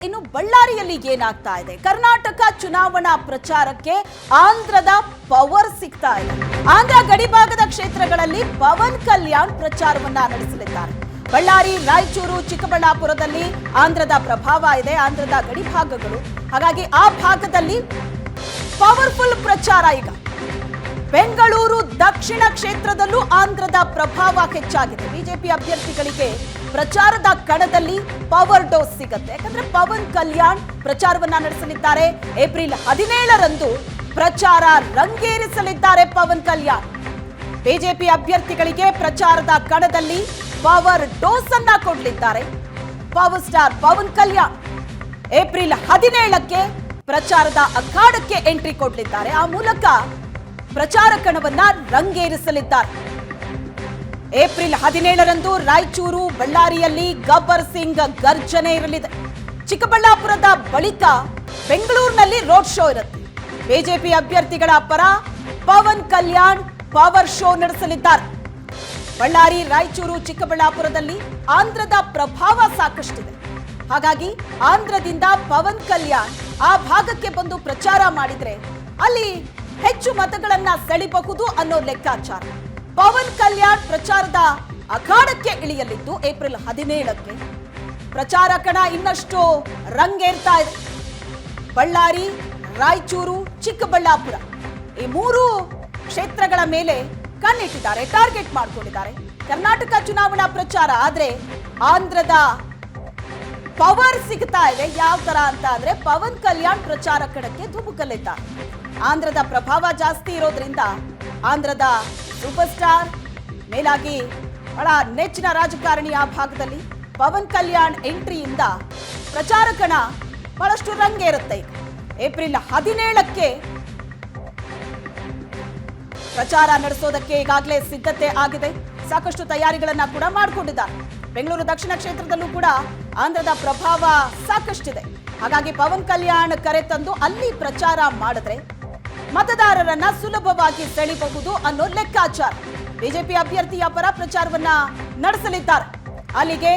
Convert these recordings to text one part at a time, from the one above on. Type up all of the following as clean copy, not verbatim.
ಇನ್ನು ಬಳ್ಳಾರಿಯಲ್ಲಿ ಏನಾಗ್ತಾ ಇದೆ? ಕರ್ನಾಟಕ ಚುನಾವಣಾ ಪ್ರಚಾರಕ್ಕೆ ಆಂಧ್ರದ ಪವರ್ ಸಿಗ್ತಾ ಇದೆ. ಆಂಧ್ರ ಗಡಿಭಾಗದ ಕ್ಷೇತ್ರಗಳಲ್ಲಿ ಪವನ್ ಕಲ್ಯಾಣ್ ಪ್ರಚಾರವನ್ನ ನಡೆಸಲಿದ್ದಾರೆ. ಬಳ್ಳಾರಿ, ರಾಯಚೂರು, ಚಿಕ್ಕಬಳ್ಳಾಪುರದಲ್ಲಿ ಆಂಧ್ರದ ಪ್ರಭಾವ ಇದೆ, ಆಂಧ್ರದ ಗಡಿಭಾಗಗಳು. ಹಾಗಾಗಿ ಆ ಭಾಗದಲ್ಲಿ ಪವರ್ಫುಲ್ ಪ್ರಚಾರ ಈಗ. ಬೆಂಗಳೂರು ದಕ್ಷಿಣ ಕ್ಷೇತ್ರದಲ್ಲೂ ಆಂಧ್ರದ ಪ್ರಭಾವ ಹೆಚ್ಚಾಗಿದೆ. ಬಿಜೆಪಿ ಅಭ್ಯರ್ಥಿಗಳಿಗೆ ಪ್ರಚಾರದ ಕಣದಲ್ಲಿ ಪವರ್ ಡೋಸ್ ಸಿಗುತ್ತೆ. ಯಾಕಂದ್ರೆ ಪವನ್ ಕಲ್ಯಾಣ್ ಪ್ರಚಾರವನ್ನ ನಡೆಸಲಿದ್ದಾರೆ. ಏಪ್ರಿಲ್ 17ರಂದು ಪ್ರಚಾರ ರಂಗೇರಿಸಲಿದ್ದಾರೆ ಪವನ್ ಕಲ್ಯಾಣ್. ಬಿಜೆಪಿ ಅಭ್ಯರ್ಥಿಗಳಿಗೆ ಪ್ರಚಾರದ ಕಣದಲ್ಲಿ ಪವರ್ ಡೋಸ್ ಅನ್ನ ಕೊಡಲಿದ್ದಾರೆ power star Pawan Kalyan. April 17ಕ್ಕೆ ಪ್ರಚಾರದ ಅಖಾಡಕ್ಕೆ ಎಂಟ್ರಿ ಕೊಡಲಿದ್ದಾರೆ. ಆ ಮೂಲಕ ಪ್ರಚಾರ ಕಣವನ್ನ ರಂಗೇರಿಸಲಿದ್ದಾರೆ. ಏಪ್ರಿಲ್ 17ರಂದು ರಾಯಚೂರು, ಬಳ್ಳಾರಿಯಲ್ಲಿ ಗಬ್ಬರ್ ಸಿಂಗ್ ಗರ್ಜನೆ ಇರಲಿದೆ. ಚಿಕ್ಕಬಳ್ಳಾಪುರದ ಬಳಿಕ ಬೆಂಗಳೂರಿನಲ್ಲಿ ರೋಡ್ ಶೋ ಇರುತ್ತೆ. ಬಿಜೆಪಿ ಅಭ್ಯರ್ಥಿಗಳ ಪರ ಪವನ್ ಕಲ್ಯಾಣ್ ಪವರ್ ಶೋ ನಡೆಸಲಿದ್ದಾರೆ. ಬಳ್ಳಾರಿ, ರಾಯಚೂರು, ಚಿಕ್ಕಬಳ್ಳಾಪುರದಲ್ಲಿ ಆಂಧ್ರದ ಪ್ರಭಾವ ಸಾಕಷ್ಟಿದೆ. ಹಾಗಾಗಿ ಆಂಧ್ರದಿಂದ ಪವನ್ ಕಲ್ಯಾಣ್ ಆ ಭಾಗಕ್ಕೆ ಬಂದು ಪ್ರಚಾರ ಮಾಡಿದ್ರೆ ಅಲ್ಲಿ ಹೆಚ್ಚು ಮತಗಳನ್ನ ಸೆಳೆಯಬಹುದು ಅನ್ನೋ ಲೆಕ್ಕಾಚಾರ. ಪವನ್ ಕಲ್ಯಾಣ್ ಪ್ರಚಾರದ ಅಖಾಡಕ್ಕೆ ಇಳಿಯಲಿದ್ದು ಏಪ್ರಿಲ್ 17ಕ್ಕೆ. ಪ್ರಚಾರ ಕಣ ಇನ್ನಷ್ಟು ರಂಗೇರ್ತಾ ಇದೆ. ಬಳ್ಳಾರಿ, ರಾಯಚೂರು, ಚಿಕ್ಕಬಳ್ಳಾಪುರ ಈ ಮೂರು ಕ್ಷೇತ್ರಗಳ ಮೇಲೆ ಕಣ್ಣಿಟ್ಟಿದ್ದಾರೆ, ಟಾರ್ಗೆಟ್ ಮಾಡಿಕೊಂಡಿದ್ದಾರೆ. ಕರ್ನಾಟಕ ಚುನಾವಣಾ ಪ್ರಚಾರ ಆದ್ರೆ ಆಂಧ್ರದ ಪವರ್ ಸಿಗ್ತಾ ಇದೆ. ಯಾವ ತರ ಅಂತ ಅಂದ್ರೆ ಪವನ್ ಕಲ್ಯಾಣ್ ಪ್ರಚಾರ ಕಣಕ್ಕೆ ಧುಮುಕಲಿದ್ದಾರೆ. ಆಂಧ್ರದ ಪ್ರಭಾವ ಜಾಸ್ತಿ ಇರೋದ್ರಿಂದ ಆಂಧ್ರದ ಸೂಪರ್ ಸ್ಟಾರ್, ಮೇಲಾಗಿ ಬಹಳ ನೆಚ್ಚಿನ ರಾಜಕಾರಣಿ ಆ ಭಾಗದಲ್ಲಿ ಪವನ್ ಕಲ್ಯಾಣ್ ಎಂಟ್ರಿಯಿಂದ ಪ್ರಚಾರ ಕಣ ಬಹಳಷ್ಟು ರಂಗೇರುತ್ತೆ. ಈಗ ಏಪ್ರಿಲ್ 17ಕ್ಕೆ ಪ್ರಚಾರ ನಡೆಸೋದಕ್ಕೆ ಈಗಾಗಲೇ ಸಿದ್ಧತೆ ಆಗಿದೆ. ಸಾಕಷ್ಟು ತಯಾರಿಗಳನ್ನ ಕೂಡ ಮಾಡಿಕೊಂಡಿದ್ದಾರೆ. ಬೆಂಗಳೂರು ದಕ್ಷಿಣ ಕ್ಷೇತ್ರದಲ್ಲೂ ಕೂಡ ಆಂಧ್ರದ ಪ್ರಭಾವ ಸಾಕಷ್ಟಿದೆ. ಹಾಗಾಗಿ ಪವನ್ ಕಲ್ಯಾಣ್ ಕರೆ ತಂದು ಅಲ್ಲಿ ಪ್ರಚಾರ ಮಾಡಿದ್ರೆ ಮತದಾರರನ್ನ ಸುಲಭವಾಗಿ ಸೆಳೆಯಬಹುದು ಅನ್ನೋ ಲೆಕ್ಕಾಚಾರ. ಬಿಜೆಪಿ ಅಭ್ಯರ್ಥಿಯ ಪರ ಪ್ರಚಾರವನ್ನ ನಡೆಸಲಿದ್ದಾರೆ. ಅಲ್ಲಿಗೆ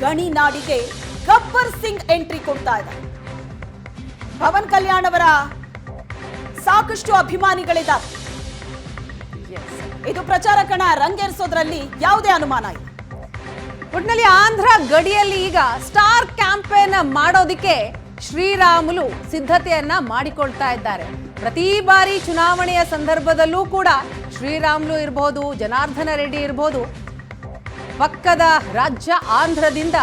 ಗಣಿನಾಡಿಗೆ ಗಬ್ಬರ್ ಸಿಂಗ್ ಎಂಟ್ರಿ ಕೊಡ್ತಾ ಇದ್ದಾರೆ. ಪವನ್ ಕಲ್ಯಾಣ್ ಅವರ ಸಾಕಷ್ಟು ಅಭಿಮಾನಿಗಳಿದ್ದಾರೆ. ಇದು ಪ್ರಚಾರ ಕಣ ರಂಗೇರಿಸೋದ್ರಲ್ಲಿ ಯಾವುದೇ ಅನುಮಾನ ಇಲ್ಲ. ಒಟ್ಟಿನಲ್ಲಿ ಆಂಧ್ರ ಗಡಿಯಲ್ಲಿ ಈಗ ಸ್ಟಾರ್ ಕ್ಯಾಂಪೇನ್ ಮಾಡೋದಿಕ್ಕೆ ಶ್ರೀರಾಮುಲು ಸಿದ್ಧತೆಯನ್ನ ಮಾಡಿಕೊಳ್ತಾ ಇದ್ದಾರೆ. ಪ್ರತಿ ಬಾರಿ ಚುನಾವಣೆಯ ಸಂದರ್ಭದಲ್ಲೂ ಕೂಡ ಶ್ರೀರಾಮುಲು ಇರಬಹುದು, ಜನಾರ್ದನ ರೆಡ್ಡಿ ಇರಬಹುದು, ಪಕ್ಕದ ರಾಜ್ಯ ಆಂಧ್ರದಿಂದ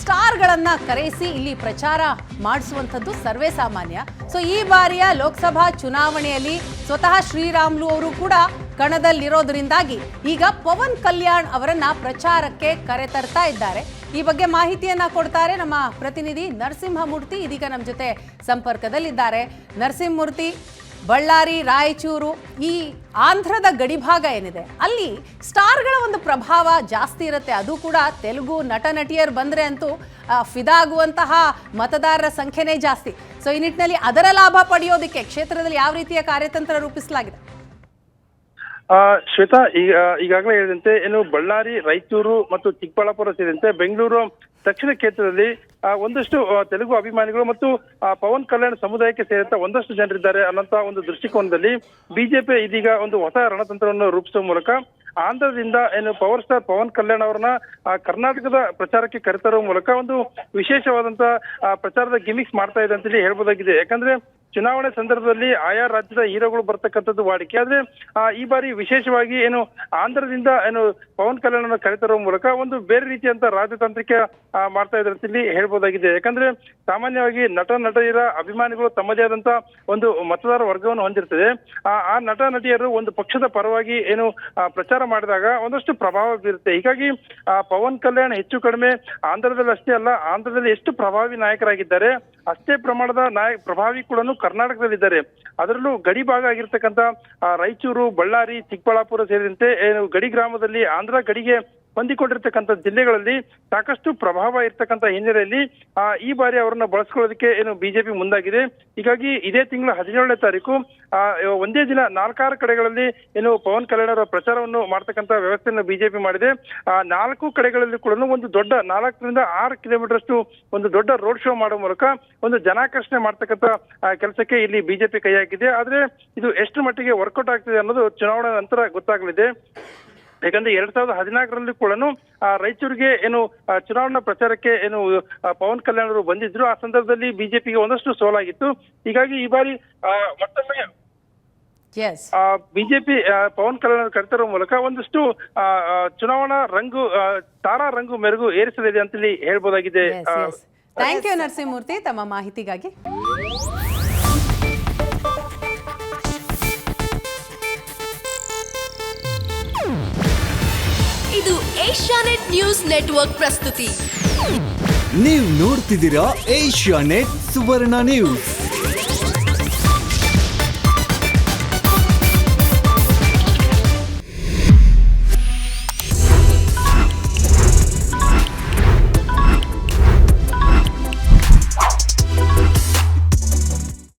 ಸ್ಟಾರ್ಗಳನ್ನ ಕರೆಸಿ ಇಲ್ಲಿ ಪ್ರಚಾರ ಮಾಡಿಸುವಂಥದ್ದು ಸರ್ವೇ ಸಾಮಾನ್ಯ. ಸೊ ಈ ಬಾರಿಯ ಲೋಕಸಭಾ ಚುನಾವಣೆಯಲ್ಲಿ ಸ್ವತಃ ಶ್ರೀರಾಮುಲು ಅವರು ಕೂಡ ಕಣದಲ್ಲಿರೋದ್ರಿಂದಾಗಿ ಈಗ ಪವನ್ ಕಲ್ಯಾಣ್ ಅವರನ್ನ ಪ್ರಚಾರಕ್ಕೆ ಕರೆತರ್ತಾ ಇದ್ದಾರೆ. ಈ ಬಗ್ಗೆ ಮಾಹಿತಿಯನ್ನ ಕೊಡ್ತಾರೆ ನಮ್ಮ ಪ್ರತಿನಿಧಿ ನರಸಿಂಹಮೂರ್ತಿ. ಇದೀಗ ನಮ್ಮ ಜೊತೆ ಸಂಪರ್ಕದಲ್ಲಿದ್ದಾರೆ. ನರಸಿಂಹಮೂರ್ತಿ, ಬಳ್ಳಾರಿ, ರಾಯಚೂರು ಈ ಆಂಧ್ರದ ಗಡಿಭಾಗ ಏನಿದೆ ಅಲ್ಲಿ ಸ್ಟಾರ್ಗಳ ಒಂದು ಪ್ರಭಾವ ಜಾಸ್ತಿ ಇರುತ್ತೆ. ಅದು ಕೂಡ ತೆಲುಗು ನಟ ನಟಿಯರು ಬಂದ್ರೆ ಅಂತೂ ಫಿದಾ ಆಗುವಂತಹ ಮತದಾರರ ಸಂಖ್ಯೆನೇ ಜಾಸ್ತಿ. ಸೊ ಈ ನಿಟ್ಟಿನಲ್ಲಿ ಅದರ ಲಾಭ ಪಡೆಯೋದಕ್ಕೆ ಕ್ಷೇತ್ರದಲ್ಲಿ ಯಾವ ರೀತಿಯ ಕಾರ್ಯತಂತ್ರ ರೂಪಿಸಲಾಗಿದೆ? ಶ್ವೇತಾ, ಈಗಾಗಲೇ ಹೇಳಿದಂತೆ ಏನು ಬಳ್ಳಾರಿ, ರಾಯಚೂರು ಮತ್ತು ಚಿಕ್ಕಬಳ್ಳಾಪುರ ಸೇರಿದಂತೆ ಬೆಂಗಳೂರು ದಕ್ಷಿಣ ಕ್ಷೇತ್ರದಲ್ಲಿ ಒಂದಷ್ಟು ತೆಲುಗು ಅಭಿಮಾನಿಗಳು ಮತ್ತು ಪವನ್ ಕಲ್ಯಾಣ್ ಸಮುದಾಯಕ್ಕೆ ಸೇರಿದಂತ ಒಂದಷ್ಟು ಜನರಿದ್ದಾರೆ ಅನ್ನೋಂತ ಒಂದು ದೃಷ್ಟಿಕೋನದಲ್ಲಿ ಬಿಜೆಪಿ ಇದೀಗ ಒಂದು ಹೊಸ ರಣತಂತ್ರವನ್ನು ರೂಪಿಸುವ ಮೂಲಕ ಆಂಧ್ರದಿಂದ ಏನು ಪವರ್ ಸ್ಟಾರ್ ಪವನ್ ಕಲ್ಯಾಣ್ ಅವರನ್ನ ಕರ್ನಾಟಕದ ಪ್ರಚಾರಕ್ಕೆ ಕರೆತರುವ ಮೂಲಕ ಒಂದು ವಿಶೇಷವಾದಂತ ಪ್ರಚಾರದ ಗಿಮಿಕ್ಸ್ ಮಾಡ್ತಾ ಇದೆ ಅಂತೇಳಿ ಹೇಳ್ಬೋದಾಗಿದೆ. ಯಾಕಂದ್ರೆ ಚುನಾವಣೆ ಸಂದರ್ಭದಲ್ಲಿ ಆಯಾ ರಾಜ್ಯದ ಹೀರೋಗಳು ಬರ್ತಕ್ಕಂಥದ್ದು ವಾಡಿಕೆ. ಆದ್ರೆ ಈ ಬಾರಿ ವಿಶೇಷವಾಗಿ ಏನು ಆಂಧ್ರದಿಂದ ಏನು ಪವನ್ ಕಲ್ಯಾಣ್ ಕರೆತರುವ ಮೂಲಕ ಒಂದು ಬೇರೆ ರೀತಿಯಂತ ರಾಜತಾಂತ್ರಿಕ ಮಾಡ್ತಾ ಇದ್ದಾರೆ ಅಂತೇಳಿ ಹೇಳ್ಬೋದಾಗಿದೆ. ಯಾಕಂದ್ರೆ ಸಾಮಾನ್ಯವಾಗಿ ನಟ ನಟಿಯರ ಅಭಿಮಾನಿಗಳು ತಮ್ಮದೇ ಆದಂತ ಒಂದು ಮತದಾರ ವರ್ಗವನ್ನು ಹೊಂದಿರ್ತದೆ. ಆ ನಟ ನಟಿಯರು ಒಂದು ಪಕ್ಷದ ಪರವಾಗಿ ಏನು ಪ್ರಚಾರ ಮಾಡಿದಾಗ ಒಂದಷ್ಟು ಪ್ರಭಾವ ಬೀರುತ್ತೆ. ಹೀಗಾಗಿ ಪವನ್ ಕಲ್ಯಾಣ್ ಹೆಚ್ಚು ಕಡಿಮೆ ಆಂಧ್ರದಲ್ಲಿ ಅಷ್ಟೇ ಅಲ್ಲ, ಆಂಧ್ರದಲ್ಲಿ ಎಷ್ಟು ಪ್ರಭಾವಿ ನಾಯಕರಾಗಿದ್ದಾರೆ ಅಷ್ಟೇ ಪ್ರಮಾಣದ ಪ್ರಭಾವಿ ಕೂಡ ಕರ್ನಾಟಕದಲ್ಲಿದ್ದಾರೆ. ಅದರಲ್ಲೂ ಗಡಿ ಭಾಗ ಆಗಿರ್ತಕ್ಕಂಥ ರಾಯಚೂರು, ಬಳ್ಳಾರಿ, ಚಿಕ್ಕಬಳ್ಳಾಪುರ ಸೇರಿದಂತೆ ಏನು ಗಡಿ ಗ್ರಾಮದಲ್ಲಿ ಆಂಧ್ರ ಗಡಿಗೆ ಹೊಂದಿಕೊಂಡಿರ್ತಕ್ಕಂಥ ಜಿಲ್ಲೆಗಳಲ್ಲಿ ಸಾಕಷ್ಟು ಪ್ರಭಾವ ಇರ್ತಕ್ಕಂಥ ಹಿನ್ನೆಲೆಯಲ್ಲಿ ಈ ಬಾರಿ ಅವರನ್ನ ಬಳಸ್ಕೊಳ್ಳೋದಕ್ಕೆ ಏನು ಬಿಜೆಪಿ ಮುಂದಾಗಿದೆ. ಹೀಗಾಗಿ ಇದೇ ತಿಂಗಳ 17ನೇ ತಾರೀಕು ಒಂದೇ ದಿನ 4 ಕಡೆಗಳಲ್ಲಿ ಏನು ಪವನ್ ಕಲ್ಯಾಣ್ ಅವರ ಪ್ರಚಾರವನ್ನು ಮಾಡ್ತಕ್ಕಂಥ ವ್ಯವಸ್ಥೆಯನ್ನು ಬಿಜೆಪಿ ಮಾಡಿದೆ. 4 ಕಡೆಗಳಲ್ಲಿ ಕೂಡ ಒಂದು ದೊಡ್ಡ 4 ರಿಂದ 6 ಕಿಲೋಮೀಟರ್ ಅಷ್ಟು ಒಂದು ದೊಡ್ಡ ರೋಡ್ ಶೋ ಮಾಡುವ ಮೂಲಕ ಒಂದು ಜನಾಕರ್ಷಣೆ ಮಾಡ್ತಕ್ಕಂಥ ಕೆಲಸಕ್ಕೆ ಇಲ್ಲಿ ಬಿಜೆಪಿ ಕೈ ಹಾಕಿದೆ. ಆದ್ರೆ ಇದು ಎಷ್ಟು ಮಟ್ಟಿಗೆ ವರ್ಕೌಟ್ ಆಗ್ತಿದೆ ಅನ್ನೋದು ಚುನಾವಣಾ ನಂತರ ಗೊತ್ತಾಗಲಿದೆ. ಯಾಕಂದ್ರೆ 2014ರಲ್ಲಿ ಕೂಡ ರಾಯಚೂರಿಗೆ ಏನು ಚುನಾವಣಾ ಪ್ರಚಾರಕ್ಕೆ ಏನು ಪವನ್ ಕಲ್ಯಾಣ್ ಅವರು ಬಂದಿದ್ರು. ಆ ಸಂದರ್ಭದಲ್ಲಿ ಬಿಜೆಪಿಗೆ ಒಂದಷ್ಟು ಸೋಲಾಗಿತ್ತು. ಹೀಗಾಗಿ ಈ ಬಾರಿ ಮತ್ತೊಮ್ಮೆ ಬಿಜೆಪಿ ಪವನ್ ಕಲ್ಯಾಣ್ ಕರೆತರುವ ಮೂಲಕ ಒಂದಷ್ಟು ಚುನಾವಣಾ ರಂಗು ತಾರಾ ರಂಗು ಮೆರುಗು ಏರಿಸಲಿದೆ ಅಂತೇಳಿ ಹೇಳ್ಬೋದಾಗಿದೆ. ಥ್ಯಾಂಕ್ ಯು ನರಸಿಂಹಮೂರ್ತಿ ತಮ್ಮ ಮಾಹಿತಿಗಾಗಿ. ಇದು ಏಷ್ಯಾನೆಟ್ ನ್ಯೂಸ್ ನೆಟ್ವರ್ಕ್ ಪ್ರಸ್ತುತಿ. ನೀವು ನೋಡ್ತಿದ್ದೀರಾ ಏಷ್ಯಾನೆಟ್ ಸುವರ್ಣ ನ್ಯೂಸ್.